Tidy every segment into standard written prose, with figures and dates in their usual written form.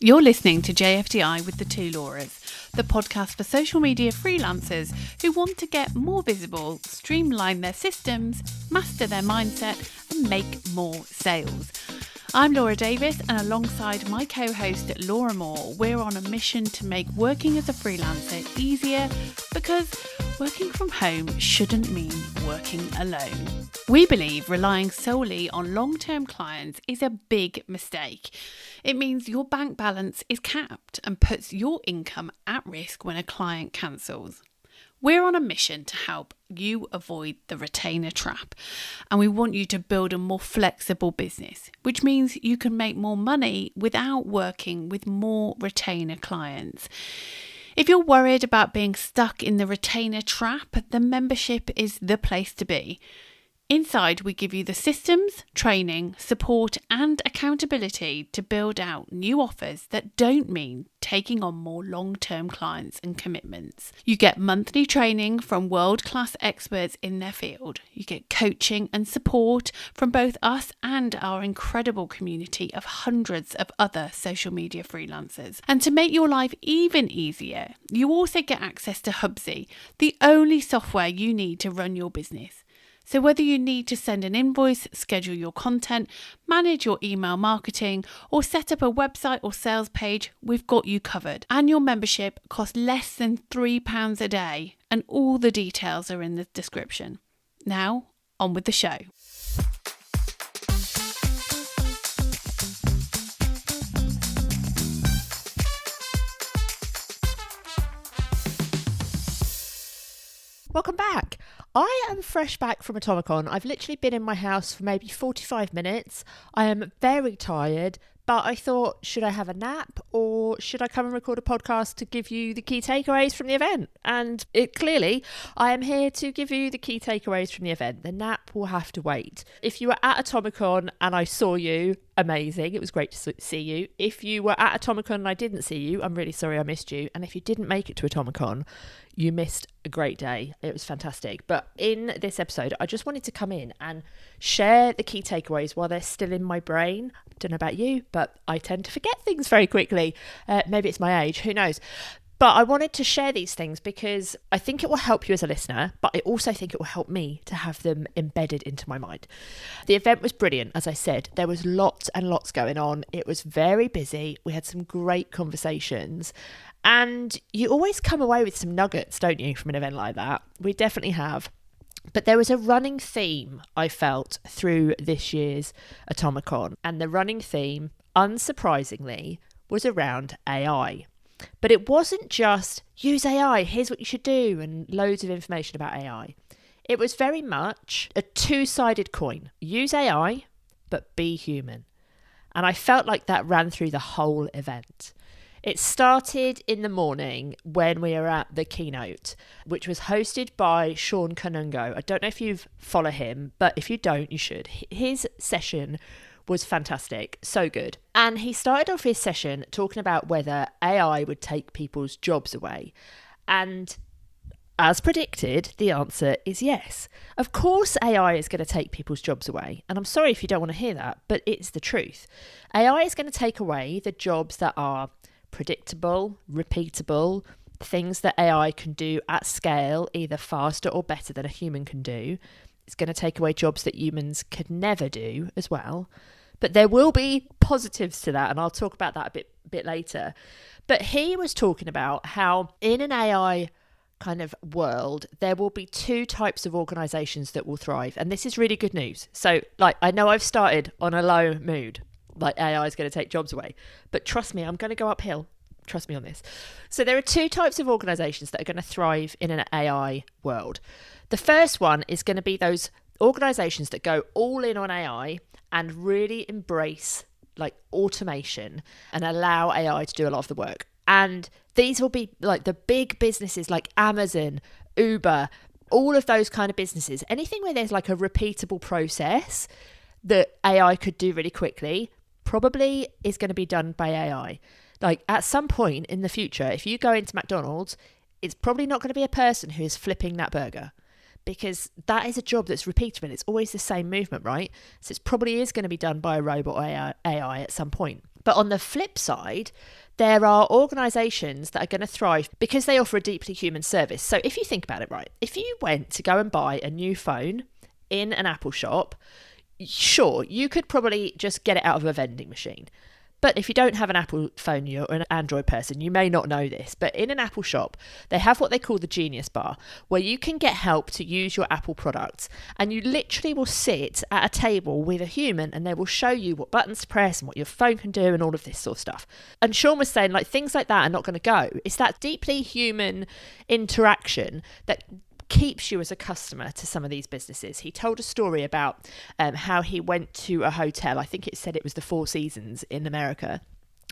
You're listening to JFDI with the Two Lauras, the podcast for social media freelancers who want to get more visible, streamline their systems, master their mindset, and make more sales. I'm Laura Davis, and alongside my co-host Laura Moore, we're on a mission to make working as a freelancer easier, because working from home shouldn't mean working alone. We believe relying solely on long-term clients is a big mistake. It means your bank balance is capped and puts your income at risk when a client cancels. We're on a mission to help you avoid the retainer trap, and we want you to build a more flexible business, which means you can make more money without working with more retainer clients. If you're worried about being stuck in the retainer trap, then membership is the place to be. Inside, we give you the systems, training, support and accountability to build out new offers that don't mean taking on more long-term clients and commitments. You get monthly training from world-class experts in their field. You get coaching and support from both us and our incredible community of hundreds of other social media freelancers. And to make your life even easier, you also get access to Hubsy, the only software you need to run your business. So whether you need to send an invoice, schedule your content, manage your email marketing, or set up a website or sales page, we've got you covered. Annual membership costs less than £3 a day, and all the details are in the description. Now, on with the show. Welcome back. I am fresh back from Atomicon. I've literally been in my house for maybe 45 minutes. I am very tired, but I thought, should I have a nap or should I come and record a podcast to give you the key takeaways from the event? And clearly, I am here to give you the key takeaways from the event. The nap will have to wait. If you were at Atomicon and I saw you, amazing. It was great to see you. If you were at Atomicon and I didn't see you, I'm really sorry I missed you. And if you didn't make it to Atomicon, you missed a great day. It was fantastic. But in this episode, I just wanted to come in and share the key takeaways while they're still in my brain. I don't know about you, but I tend to forget things very quickly. Maybe it's my age, who knows? But I wanted to share these things because I think it will help you as a listener, but I also think it will help me to have them embedded into my mind. The event was brilliant, as I said. There was lots and lots going on. It was very busy. We had some great conversations. And you always come away with some nuggets, don't you, from an event like that? We definitely have. But there was a running theme I felt through this year's Atomicon. And the running theme, unsurprisingly, was around AI. But it wasn't just, use AI, here's what you should do, and loads of information about AI. It was very much a two-sided coin. Use AI, but be human. And I felt like that ran through the whole event. It started in the morning when we were at the keynote, which was hosted by Sean Kanungo. I don't know if you follow him, but if you don't, you should. His session was fantastic, so good. And he started off his session talking about whether AI would take people's jobs away. And as predicted, the answer is yes. Of course, AI is going to take people's jobs away. And I'm sorry if you don't want to hear that, but it's the truth. AI is going to take away the jobs that are predictable, repeatable, things that AI can do at scale, either faster or better than a human can do. It's going to take away jobs that humans could never do as well. But there will be positives to that, and I'll talk about that a bit later. But he was talking about how in an AI kind of world, there will be two types of organizations that will thrive. And this is really good news. So, I know I've started on a low mood, like AI is going to take jobs away. But trust me, I'm going to go uphill. Trust me on this. So there are two types of organizations that are going to thrive in an AI world. The first one is going to be those organizations that go all in on AI and really embrace automation and allow AI to do a lot of the work. And these will be like the big businesses like Amazon, Uber, all of those kind of businesses. Anything where there's like a repeatable process that AI could do really quickly probably is going to be done by AI. Like at some point in the future, if you go into McDonald's, it's probably not going to be a person who is flipping that burger, because that is a job that's repeatable. It's always the same movement, right? So it probably is going to be done by a robot or AI at some point. But on the flip side, there are organisations that are going to thrive because they offer a deeply human service. So if you think about it, right, if you went to go and buy a new phone in an Apple shop, sure, you could probably just get it out of a vending machine. But if you don't have an Apple phone, you're an Android person, you may not know this, but in an Apple shop, they have what they call the Genius Bar, where you can get help to use your Apple products. And you literally will sit at a table with a human and they will show you what buttons to press and what your phone can do and all of this sort of stuff. And Sean was saying, like, things like that are not going to go. It's that deeply human interaction that keeps you as a customer to some of these businesses. He told a story about how he went to a hotel. I think it said it was the Four Seasons in America.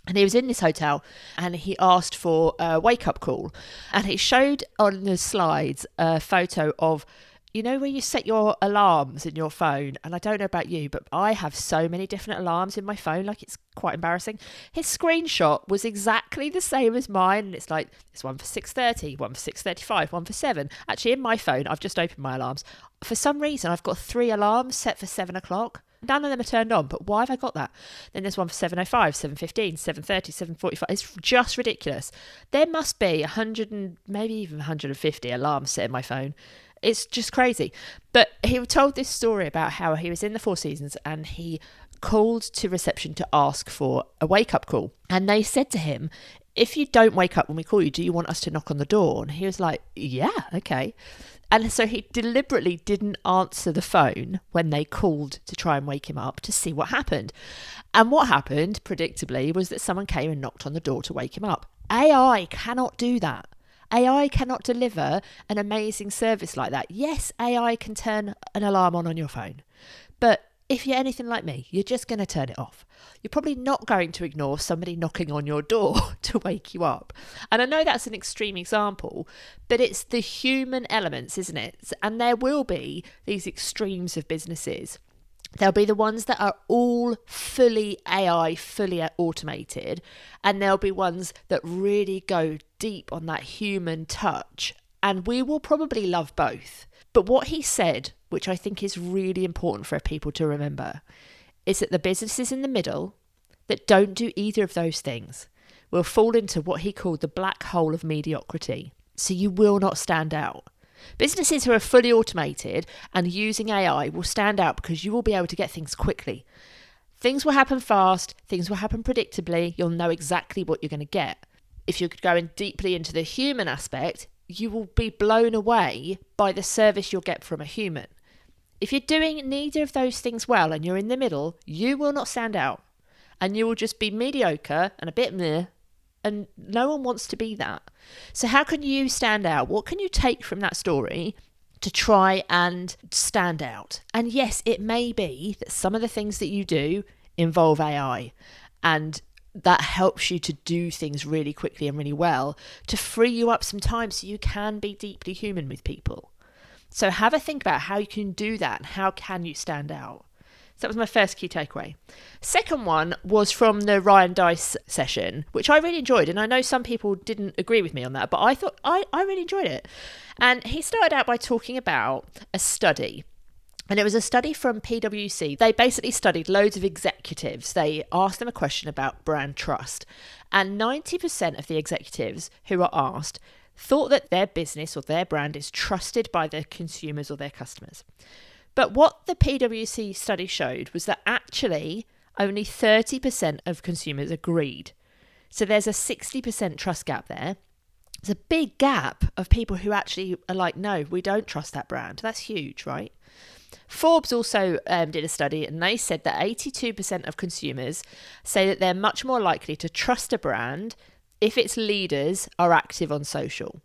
And he was in this hotel and he asked for a wake-up call. And he showed on the slides a photo of, you know, where you set your alarms in your phone. And I don't know about you, but I have so many different alarms in my phone, like it's quite embarrassing. His screenshot was exactly the same as mine. And it's like, it's one for 6:30, one for 6:35, one for 7. Actually, in my phone, I've just opened my alarms. For some reason, I've got 3 alarms set for 7 o'clock. None of them are turned on, but why have I got that? Then there's one for 7:05, 7:15, 7:30, 7:45. It's just ridiculous. There must be 100 and maybe even 150 alarms set in my phone. It's just crazy. But he told this story about how he was in the Four Seasons and he called to reception to ask for a wake-up call. And they said to him, if you don't wake up when we call you, do you want us to knock on the door? And he was like, yeah, okay. And so he deliberately didn't answer the phone when they called to try and wake him up to see what happened. And what happened, predictably, was that someone came and knocked on the door to wake him up. AI cannot do that. AI cannot deliver an amazing service like that. Yes, AI can turn an alarm on your phone. But if you're anything like me, you're just going to turn it off. You're probably not going to ignore somebody knocking on your door to wake you up. And I know that's an extreme example, but it's the human elements, isn't it? And there will be these extremes of businesses. There'll be the ones that are all fully AI, fully automated, and there'll be ones that really go deep on that human touch. And we will probably love both. But what he said, which I think is really important for people to remember, is that the businesses in the middle that don't do either of those things will fall into what he called the black hole of mediocrity. So you will not stand out. Businesses who are fully automated and using AI will stand out because you will be able to get things quickly. Things will happen fast, things will happen predictably, you'll know exactly what you're going to get. If you're going deeply into the human aspect, you will be blown away by the service you'll get from a human. If you're doing neither of those things well and you're in the middle, you will not stand out. And you will just be mediocre and a bit meh. And no one wants to be that. So how can you stand out? What can you take from that story to try and stand out? And yes, it may be that some of the things that you do involve AI, and that helps you to do things really quickly and really well to free you up some time so you can be deeply human with people. So have a think about how you can do that and how can you stand out. So that was my first key takeaway. Second one was from the Ryan Dice session, which I really enjoyed. And I know some people didn't agree with me on that, but I thought I really enjoyed it. And he started out by talking about a study. And it was a study from PwC. They basically studied loads of executives. They asked them a question about brand trust. And 90% of the executives who were asked thought that their business or their brand is trusted by their consumers or their customers. But what the PwC study showed was that actually only 30% of consumers agreed. So there's a 60% trust gap there. It's a big gap of people who actually are like, no, we don't trust that brand. That's huge, right? Forbes also did a study and they said that 82% of consumers say that they're much more likely to trust a brand if its leaders are active on social.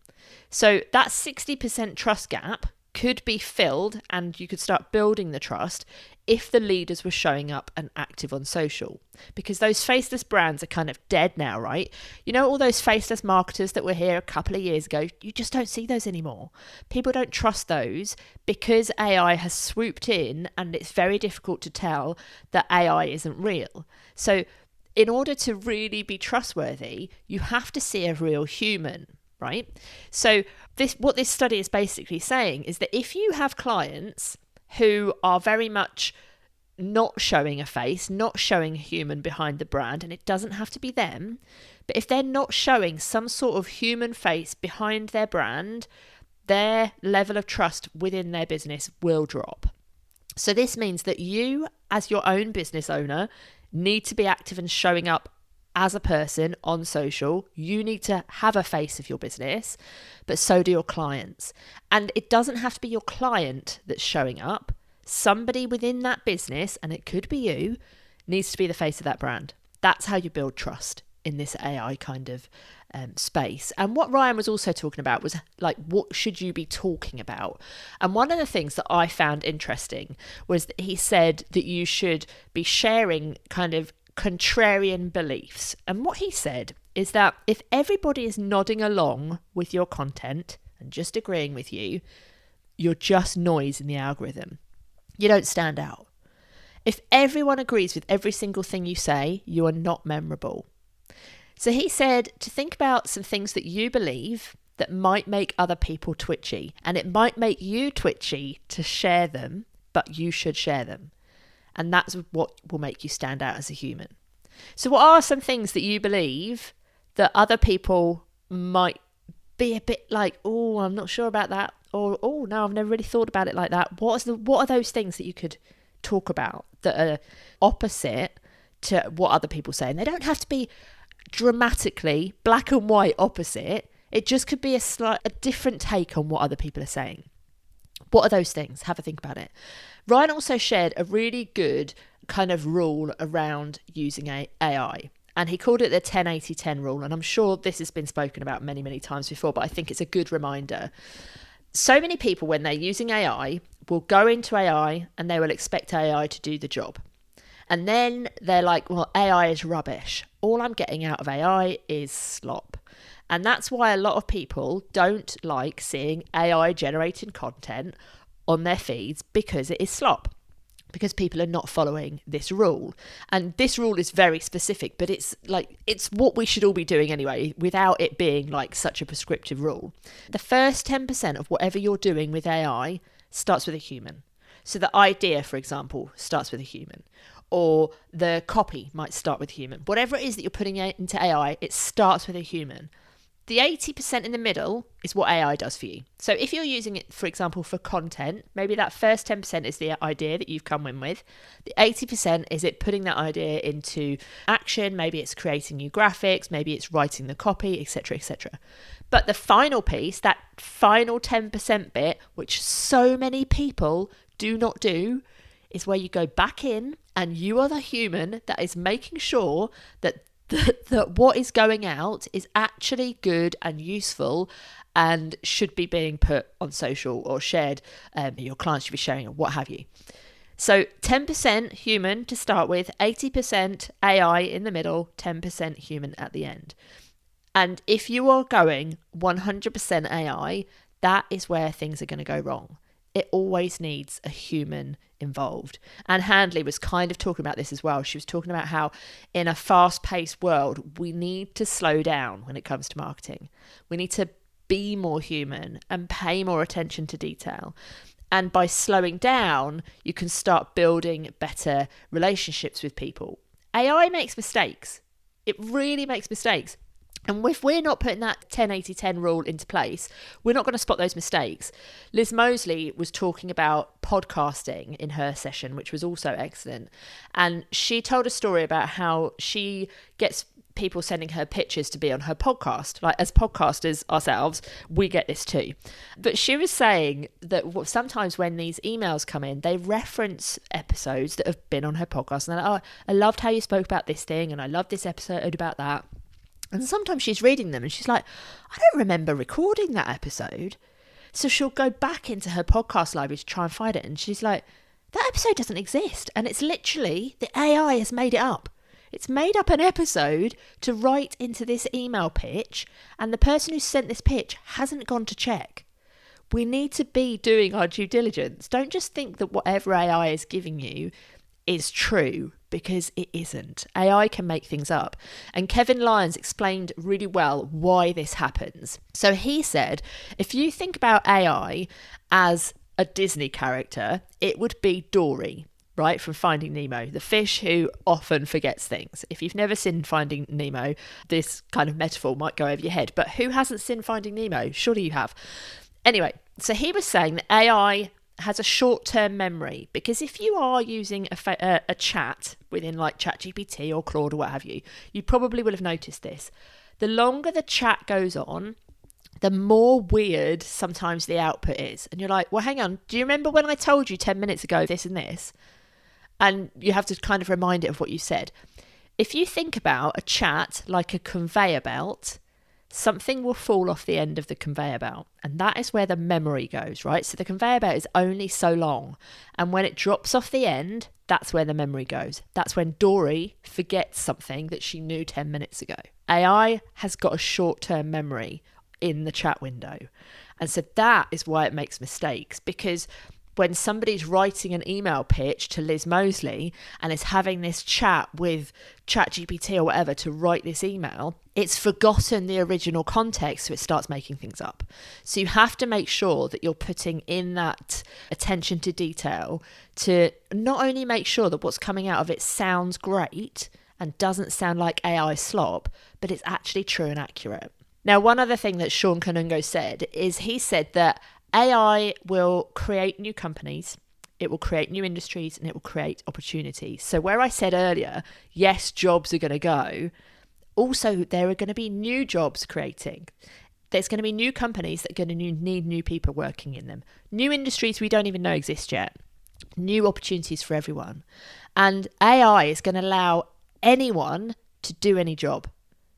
So that 60% trust gap could be filled and you could start building the trust if the leaders were showing up and active on social. Because those faceless brands are kind of dead now, right? You know, all those faceless marketers that were here a couple of years ago, you just don't see those anymore. People don't trust those because AI has swooped in and it's very difficult to tell that AI isn't real. So in order to really be trustworthy, you have to see a real human, right? So what this study is basically saying is that if you have clients who are very much not showing a face, not showing a human behind the brand, and it doesn't have to be them, but if they're not showing some sort of human face behind their brand, their level of trust within their business will drop. So this means that you, as your own business owner, need to be active and showing up as a person on social. You need to have a face of your business, but so do your clients. And it doesn't have to be your client that's showing up. Somebody within that business, and it could be you, needs to be the face of that brand. That's how you build trust in this AI kind of space. And what Ryan was also talking about was like, what should you be talking about? And one of the things that I found interesting was that he said that you should be sharing kind of contrarian beliefs. And what he said is that if everybody is nodding along with your content and just agreeing with you, you're just noise in the algorithm. You don't stand out. If everyone agrees with every single thing you say, you are not memorable. So he said to think about some things that you believe that might make other people twitchy, and it might make you twitchy to share them, but you should share them. And that's what will make you stand out as a human. So what are some things that you believe that other people might be a bit like, oh, I'm not sure about that, or oh, no, I've never really thought about it like that? What are those things that you could talk about that are opposite to what other people say? And they don't have to be dramatically black and white opposite. It just could be a different take on what other people are saying. What are those things? Have a think about it. Ryan also shared a really good kind of rule around using AI. And he called it the 10-80-10 rule. And I'm sure this has been spoken about many, many times before, but I think it's a good reminder. So many people, when they're using AI, will go into AI and they will expect AI to do the job. And then they're like, well, AI is rubbish. All I'm getting out of AI is slop. And that's why a lot of people don't like seeing AI generated content on their feeds, because it is slop. Because people are not following this rule. And this rule is very specific, but it's what we should all be doing anyway, without it being like such a prescriptive rule. The first 10% of whatever you're doing with AI starts with a human. So the idea, for example, starts with a human. Or the copy might start with a human. Whatever it is that you're putting into AI, it starts with a human. The 80% in the middle is what AI does for you. So if you're using it, for example, for content, maybe that first 10% is the idea that you've come in with. The 80% is it putting that idea into action. Maybe it's creating new graphics. Maybe it's writing the copy, etc., etc. But the final piece, that final 10% bit, which so many people do not do, is where you go back in and you are the human that is making sure that what is going out is actually good and useful and should be being put on social or shared. Your clients should be sharing or what have you. So 10% human to start with, 80% AI in the middle, 10% human at the end. And if you are going 100% AI, that is where things are going to go wrong. It always needs a human involved. And Handley was kind of talking about this as well. She was talking about how in a fast-paced world, we need to slow down when it comes to marketing. We need to be more human and pay more attention to detail. And by slowing down, you can start building better relationships with people. AI makes mistakes. It really makes mistakes. And if we're not putting that 10-80-10 rule into place, we're not going to spot those mistakes. Liz Mosley was talking about podcasting in her session, which was also excellent. And she told a story about how she gets people sending her pitches to be on her podcast. Like, as podcasters ourselves, we get this too. But she was saying that sometimes when these emails come in, they reference episodes that have been on her podcast. And they're like, oh, I loved how you spoke about this thing, and I loved this episode about that. And sometimes she's reading them and she's like, I don't remember recording that episode. So she'll go back into her podcast library to try and find it. And she's like, that episode doesn't exist. And it's literally, the AI has made it up. It's made up an episode to write into this email pitch. And the person who sent this pitch hasn't gone to check. We need to be doing our due diligence. Don't just think that whatever AI is giving you is true, because it isn't. AI can make things up. And Kevin Lyons explained really well why this happens. So he said, if you think about AI as a Disney character, it would be Dory. right, from Finding Nemo, the fish who often forgets things. If you've never seen Finding Nemo, this kind of metaphor might go over your head, but who hasn't seen Finding Nemo? Surely you have. Anyway, so he was saying that AI has a short-term memory, because if you are using a chat within like ChatGPT or Claude or what have you, you probably will have noticed this. The longer the chat goes on, the more weird sometimes the output is. And you're like, well, hang on, do you remember when I told you 10 minutes ago this and this? And you have to kind of remind it of what you said. If you think about a chat like a conveyor belt, something will fall off the end of the conveyor belt. And that is where the memory goes, right? So the conveyor belt is only so long. And when it drops off the end, that's where the memory goes. That's when Dory forgets something that she knew 10 minutes ago. AI has got a short-term memory in the chat window. And so that is why it makes mistakes, because when somebody's writing an email pitch to Liz Mosley and is having this chat with ChatGPT or whatever to write this email, it's forgotten the original context, so it starts making things up. So you have to make sure that you're putting in that attention to detail to not only make sure that what's coming out of it sounds great and doesn't sound like AI slop, but it's actually true and accurate. Now, one other thing that Sean Kanungo said is he said that AI will create new companies, it will create new industries, and it will create opportunities. So where I said earlier, yes, jobs are going to go, also there are going to be new jobs creating. There's going to be new companies that are going to need new people working in them. New industries we don't even know exist yet. New opportunities for everyone. And AI is going to allow anyone to do any job,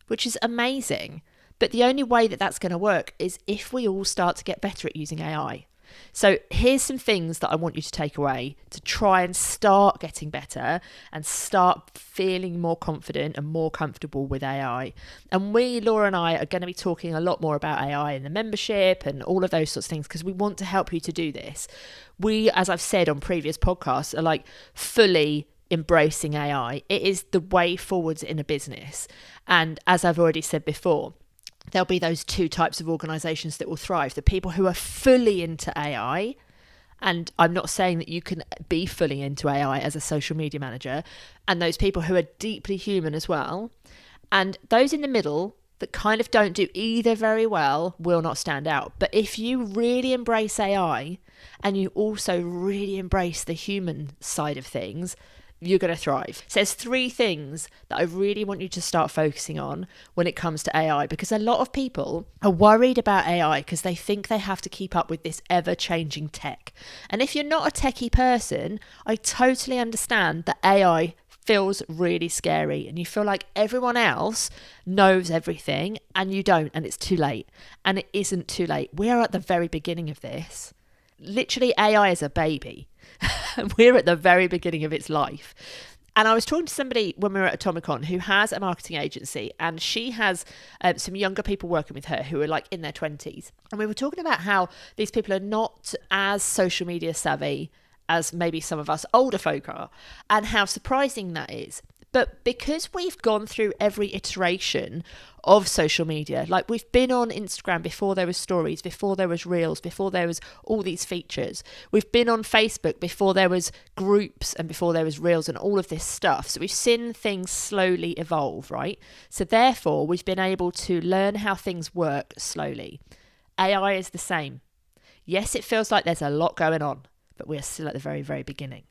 which is amazing. But the only way that that's going to work is if we all start to get better at using AI. So here's some things that I want you to take away to try and start getting better and start feeling more confident and more comfortable with AI. And we, Laura and I, are going to be talking a lot more about AI in the membership and all of those sorts of things, because we want to help you to do this. We, as I've said on previous podcasts, are like fully embracing AI. It is the way forwards in a business. And as I've already said before, there'll be those two types of organisations that will thrive. The people who are fully into AI, and I'm not saying that you can be fully into AI as a social media manager, and those people who are deeply human as well. And those in the middle that kind of don't do either very well will not stand out. But if you really embrace AI and you also really embrace the human side of things, you're going to thrive. So there's 3 things that I really want you to start focusing on when it comes to AI, because a lot of people are worried about AI because they think they have to keep up with this ever-changing tech. And if you're not a techie person, I totally understand that AI feels really scary and you feel like everyone else knows everything and you don't, and it's too late. And it isn't too late. We are at the very beginning of this. Literally, AI is a baby. We're at the very beginning of its life. And I was talking to somebody when we were at Atomicon who has a marketing agency, and she has some younger people working with her who are like in their 20s. And we were talking about how these people are not as social media savvy as maybe some of us older folk are, and how surprising that is. But because we've gone through every iteration of social media, like we've been on Instagram before there was stories, before there was reels, before there was all these features. We've been on Facebook before there was groups and before there was reels and all of this stuff. So we've seen things slowly evolve, right? So therefore, we've been able to learn how things work slowly. AI is the same. Yes, it feels like there's a lot going on, but we're still at the very, very beginning.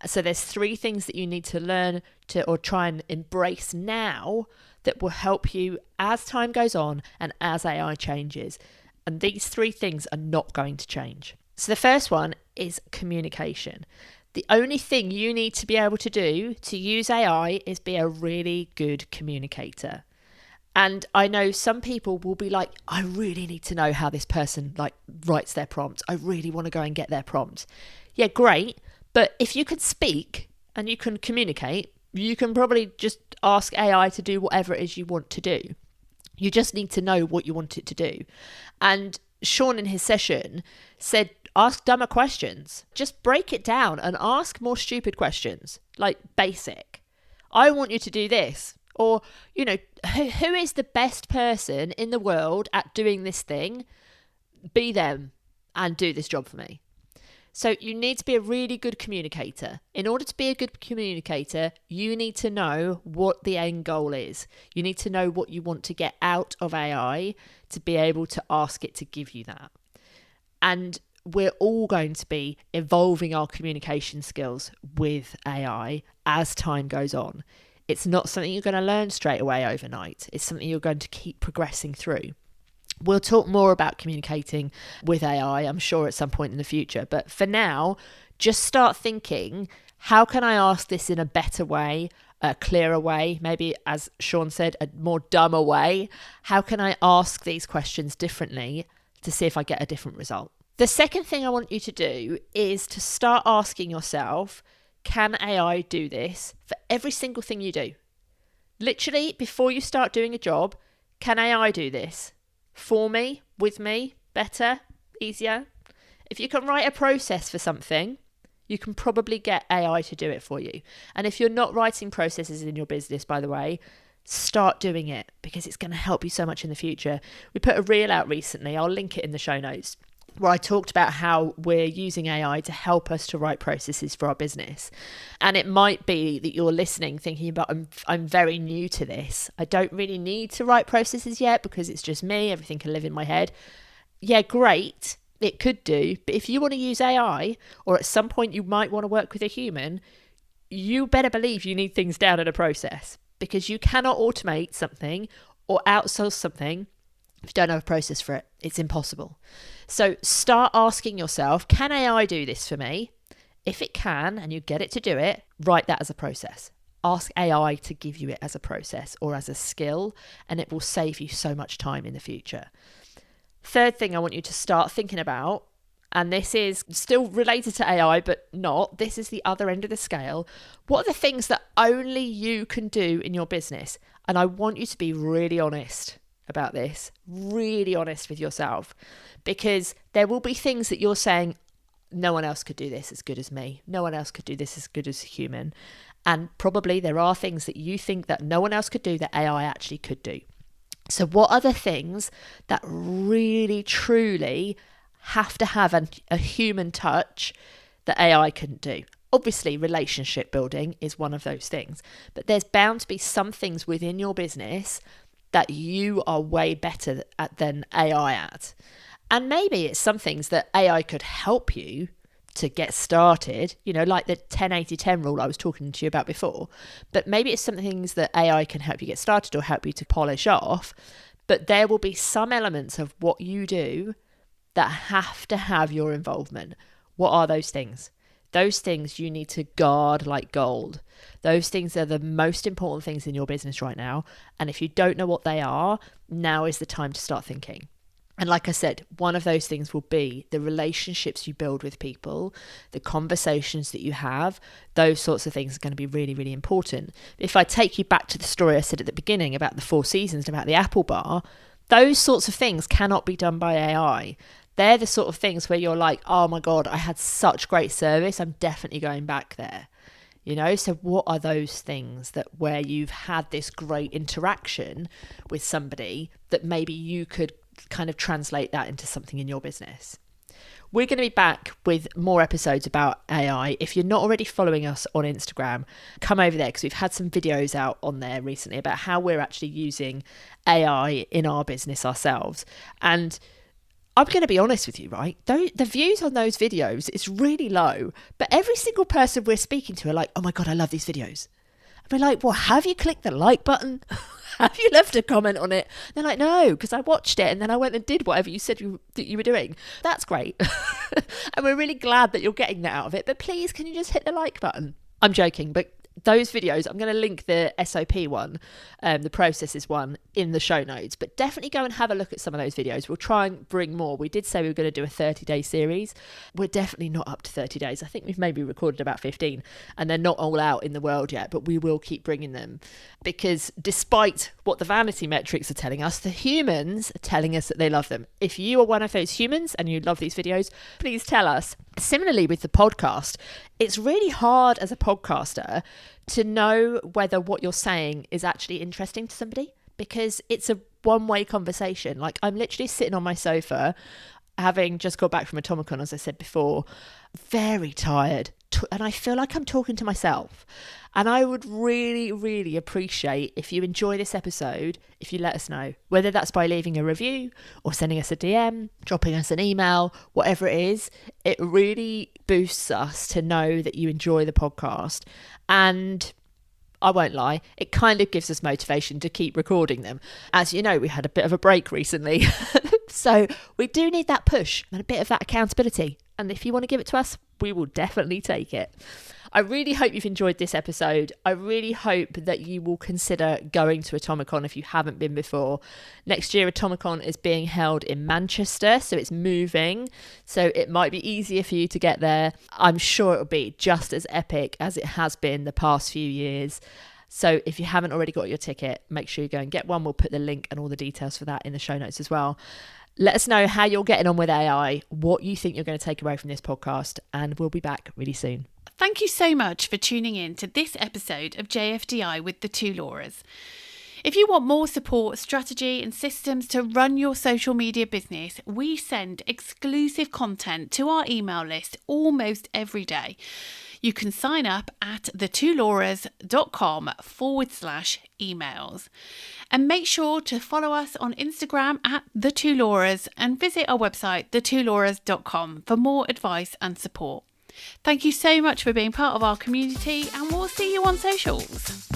So there's 3 things that you need to learn to or try and embrace now that will help you as time goes on and as AI changes. And these 3 things are not going to change. So the first one is communication. The only thing you need to be able to do to use AI is be a really good communicator. And I know some people will be like, I really need to know how this person like writes their prompt. I really want to go and get their prompt. Yeah, great. But if you can speak and you can communicate, you can probably just ask AI to do whatever it is you want to do. You just need to know what you want it to do. And Sean in his session said, ask dumber questions. Just break it down and ask more stupid questions, like basic. I want you to do this. Or, you know, who is the best person in the world at doing this thing? Be them and do this job for me. So you need to be a really good communicator. In order to be a good communicator, you need to know what the end goal is. You need to know what you want to get out of AI to be able to ask it to give you that. And we're all going to be evolving our communication skills with AI as time goes on. It's not something you're going to learn straight away overnight. It's something you're going to keep progressing through. We'll talk more about communicating with AI, I'm sure, at some point in the future. But for now, just start thinking, how can I ask this in a better way, a clearer way, maybe, as Sean said, a more dumber way? How can I ask these questions differently to see if I get a different result? The second thing I want you to do is to start asking yourself, can AI do this for every single thing you do? Literally, before you start doing a job, can AI do this? For me, with me, better, easier? If you can write a process for something, you can probably get AI to do it for you. And if you're not writing processes in your business, by the way, start doing it, because it's going to help you so much in the future. We put a reel out recently, I'll link it in the show notes, where I talked about how we're using AI to help us to write processes for our business. And it might be that you're listening thinking about, I'm very new to this. I don't really need to write processes yet because it's just me. Everything can live in my head. Yeah, great. It could do. But if you want to use AI, or at some point you might want to work with a human, you better believe you need things down in a process, because you cannot automate something or outsource something if you don't have a process for it. It's impossible. So start asking yourself, can AI do this for me? If it can, and you get it to do it, write that as a process. Ask AI to give you it as a process or as a skill, and it will save you so much time in the future. Third thing I want you to start thinking about, and this is still related to AI, but not, this is the other end of the scale. What are the things that only you can do in your business? And I want you to be really honest about this, really honest with yourself, because there will be things that you're saying, no one else could do this as good as me. No one else could do this as good as a human. And probably there are things that you think that no one else could do that AI actually could do. So what are the things that really, truly have to have a human touch that AI couldn't do? Obviously, relationship building is one of those things, but there's bound to be some things within your business that you are way better at than AI at. And maybe it's some things that AI could help you to get started, you know, like the 10-80-10 rule I was talking to you about before. But maybe it's some things that AI can help you get started or help you to polish off. But there will be some elements of what you do that have to have your involvement. What are those things? Those things you need to guard like gold. Those things are the most important things in your business right now. And if you don't know what they are, now is the time to start thinking. And like I said, one of those things will be the relationships you build with people, the conversations that you have. Those sorts of things are going to be really, really important. If I take you back to the story I said at the beginning about the 4 seasons, about the apple bar, those sorts of things cannot be done by AI. They're the sort of things where you're like, oh my God, I had such great service. I'm definitely going back there. You know, so what are those things that where you've had this great interaction with somebody that maybe you could kind of translate that into something in your business? We're going to be back with more episodes about AI. If you're not already following us on Instagram, come over there, because we've had some videos out on there recently about how we're actually using AI in our business ourselves. And I'm going to be honest with you, right? The views on those videos is really low, but every single person we're speaking to are like, oh my God, I love these videos. And we're like, well, have you clicked the like button? Have you left a comment on it? They're like, no, because I watched it and then I went and did whatever you said that you were doing. That's great. And we're really glad that you're getting that out of it. But please, can you just hit the like button? I'm joking, but those videos, I'm going to link the SOP one, the processes one, in the show notes. But definitely go and have a look at some of those videos. We'll try and bring more. We did say we were going to do a 30-day series. We're definitely not up to 30 days. I think we've maybe recorded about 15, and they're not all out in the world yet, but we will keep bringing them. Because despite what the vanity metrics are telling us, the humans are telling us that they love them. If you are one of those humans and you love these videos, please tell us. Similarly with the podcast, it's really hard as a podcaster to know whether what you're saying is actually interesting to somebody, because it's a one-way conversation. Like, I'm literally sitting on my sofa having just got back from Atomicon, as I said before, very tired. And I feel like I'm talking to myself. And I would really, really appreciate if you enjoy this episode, if you let us know, whether that's by leaving a review or sending us a DM, dropping us an email, whatever it is. It really boosts us to know that you enjoy the podcast. And I won't lie, it kind of gives us motivation to keep recording them. As you know, we had a bit of a break recently. So we do need that push and a bit of that accountability. And if you want to give it to us, we will definitely take it. I really hope you've enjoyed this episode. I really hope that you will consider going to Atomicon if you haven't been before. Next year, Atomicon is being held in Manchester, so it's moving. So it might be easier for you to get there. I'm sure it'll be just as epic as it has been the past few years. So if you haven't already got your ticket, make sure you go and get one. We'll put the link and all the details for that in the show notes as well. Let us know how you're getting on with AI, what you think you're going to take away from this podcast, and we'll be back really soon. Thank you so much for tuning in to this episode of JFDI with the two Lauras. If you want more support, strategy and systems to run your social media business, we send exclusive content to our email list almost every day. You can sign up at thetwolauras.com/emails. And make sure to follow us on Instagram at thetwolauras and visit our website, thetwolauras.com, for more advice and support. Thank you so much for being part of our community, and we'll see you on socials.